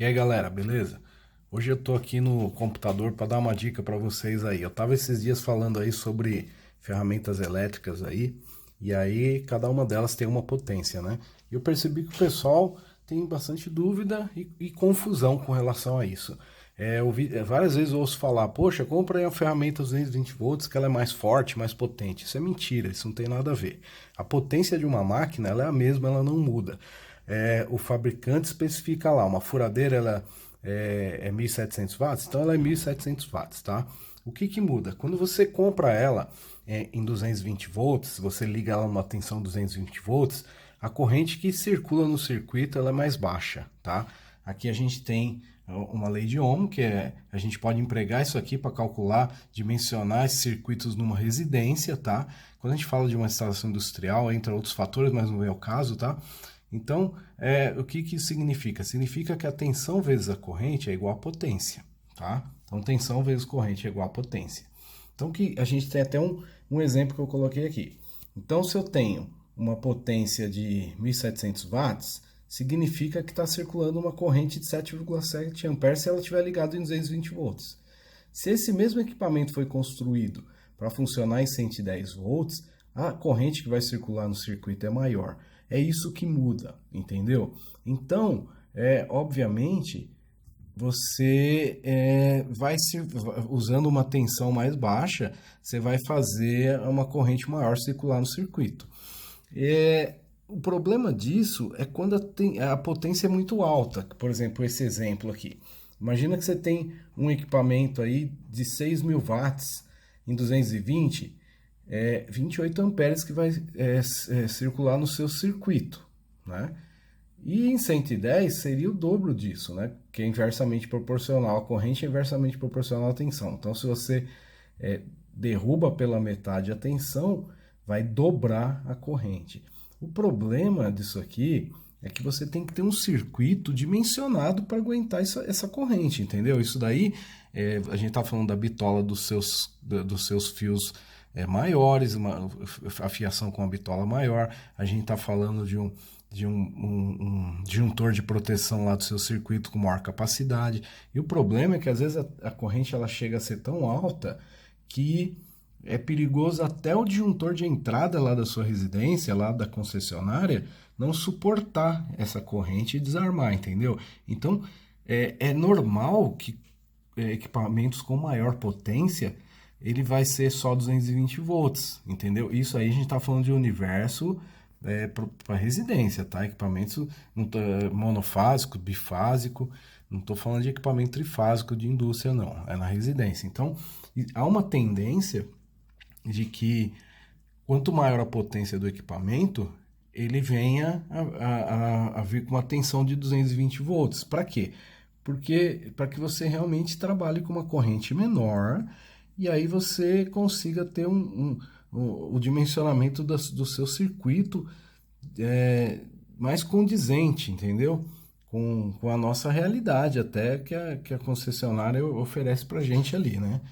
E aí galera, beleza? Hoje eu tô aqui no computador para dar uma dica para vocês aí. Eu tava esses dias falando aí sobre ferramentas elétricas aí, e aí cada uma delas tem uma potência, né? E eu percebi que o pessoal tem bastante dúvida e confusão com relação a isso. Várias vezes eu ouço falar, poxa, compra aí uma ferramenta 220 volts que ela é mais forte, mais potente. Isso é mentira, isso não tem nada a ver. A potência de uma máquina ela é a mesma, ela não muda. O fabricante especifica lá, uma furadeira ela é 1.700 watts, então ela é 1.700 watts, tá? O que que muda? Quando você compra ela em 220 volts, você liga ela numa tensão 220 volts, a corrente que circula no circuito ela é mais baixa, tá? Aqui a gente tem uma lei de Ohm, a gente pode empregar isso aqui para calcular, dimensionar esses circuitos numa residência, tá? Quando a gente fala de uma instalação industrial, entra outros fatores, mas não é o caso, tá? Então, o que que significa? Significa que a tensão vezes a corrente é igual a potência, tá? Então, tensão vezes corrente é igual a potência. Então, que a gente tem até um exemplo que eu coloquei aqui. Então, se eu tenho uma potência de 1.700 watts, significa que está circulando uma corrente de 7,7 amperes se ela estiver ligada em 220 volts. Se esse mesmo equipamento foi construído para funcionar em 110 volts, a corrente que vai circular no circuito é maior. É isso que muda, entendeu? Então, obviamente, você vai se usando uma tensão mais baixa, você vai fazer uma corrente maior circular no circuito. O problema disso é quando a potência é muito alta. Por exemplo, esse exemplo aqui. Imagina que você tem um equipamento aí de 6.000 watts em 220, 28 amperes que vai circular no seu circuito, né? E em 110 seria o dobro disso, né? Que é inversamente proporcional, a corrente é inversamente proporcional à tensão. Então, se você derruba pela metade a tensão, vai dobrar a corrente. O problema disso aqui é que você tem que ter um circuito dimensionado para aguentar essa corrente, entendeu? Isso daí, a gente está falando da bitola dos seus fios maiores, a fiação com a bitola maior, a gente está falando de um disjuntor de proteção lá do seu circuito com maior capacidade. E o problema é que às vezes a corrente ela chega a ser tão alta que é perigoso até o disjuntor de entrada lá da sua residência, lá da concessionária, não suportar essa corrente e desarmar, entendeu? Então, é normal que equipamentos com maior potência, ele vai ser só 220 volts, entendeu? Isso aí a gente está falando de universo para residência, tá? Equipamentos monofásico, bifásico, não estou falando de equipamento trifásico de indústria, não, é na residência. Então, há uma tendência de que quanto maior a potência do equipamento, ele venha a vir com uma tensão de 220 volts. Para quê? Porque para que você realmente trabalhe com uma corrente menor e aí você consiga ter o dimensionamento do seu circuito mais condizente, entendeu? Com a nossa realidade até que a concessionária oferece para a gente ali, né?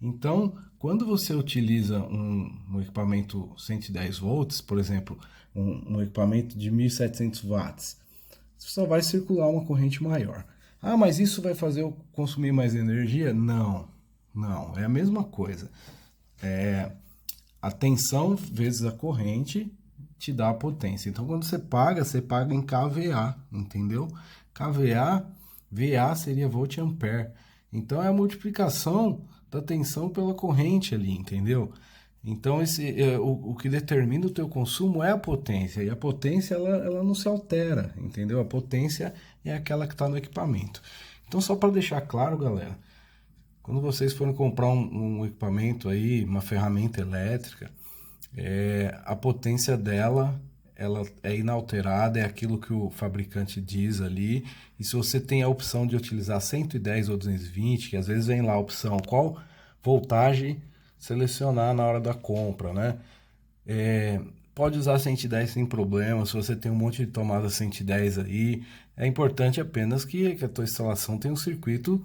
Então, quando você utiliza um equipamento 110 volts, por exemplo, um equipamento de 1.700 watts, só vai circular uma corrente maior. Ah, mas isso vai fazer eu consumir mais energia? Não, não, é a mesma coisa. A tensão vezes a corrente te dá a potência. Então, quando você paga em kVA, entendeu? kVA, VA seria volt ampere. Então, é a multiplicação da tensão pela corrente ali, entendeu? Então, o que determina o teu consumo é a potência. E a potência, ela não se altera, entendeu? A potência é aquela que está no equipamento. Então, só para deixar claro, galera, quando vocês forem comprar um equipamento aí, uma ferramenta elétrica, a potência dela ela é inalterada, é aquilo que o fabricante diz ali. E se você tem a opção de utilizar 110 ou 220, que às vezes vem lá a opção qual voltagem selecionar na hora da compra, né? Pode usar 110 sem problema. Se você tem um monte de tomada 110 aí, é importante apenas que a tua instalação tenha um circuito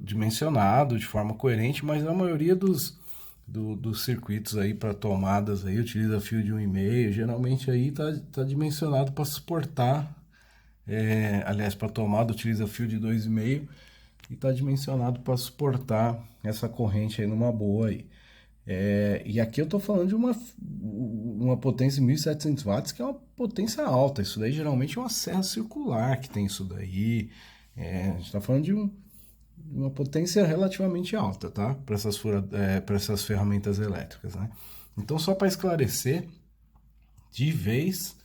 dimensionado de forma coerente, mas a maioria dos circuitos aí para tomadas aí utiliza fio de 1,5, geralmente aí tá dimensionado para suportar aliás, para tomada utiliza fio de 2,5 e está dimensionado para suportar essa corrente aí numa boa aí. E aqui eu estou falando de uma potência de 1.700 watts, que é uma potência alta. Isso daí geralmente é uma serra circular que tem isso daí. A gente está falando de uma potência relativamente alta, tá? Para essas ferramentas elétricas, né? Então, só para esclarecer, de vez,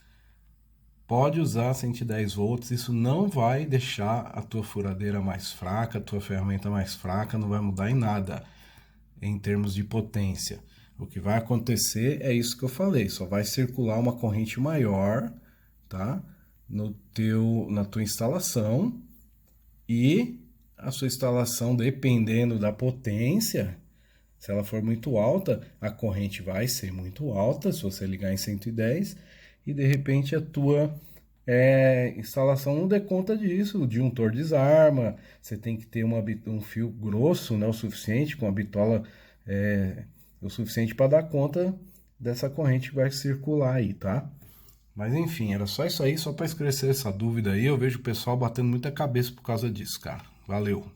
pode usar 110 volts, isso não vai deixar a tua furadeira mais fraca, a tua ferramenta mais fraca, não vai mudar em nada em termos de potência. O que vai acontecer é isso que eu falei, só vai circular uma corrente maior, tá? Na tua instalação, e a sua instalação, dependendo da potência, se ela for muito alta, a corrente vai ser muito alta, se você ligar em 110, e de repente a tua instalação não dê conta disso, o disjuntor desarma, você tem que ter um fio grosso, né, o suficiente, com a bitola o suficiente para dar conta dessa corrente que vai circular aí, tá? Mas enfim, era só isso aí, só para esclarecer essa dúvida aí. Eu vejo o pessoal batendo muita cabeça por causa disso, cara. Valeu!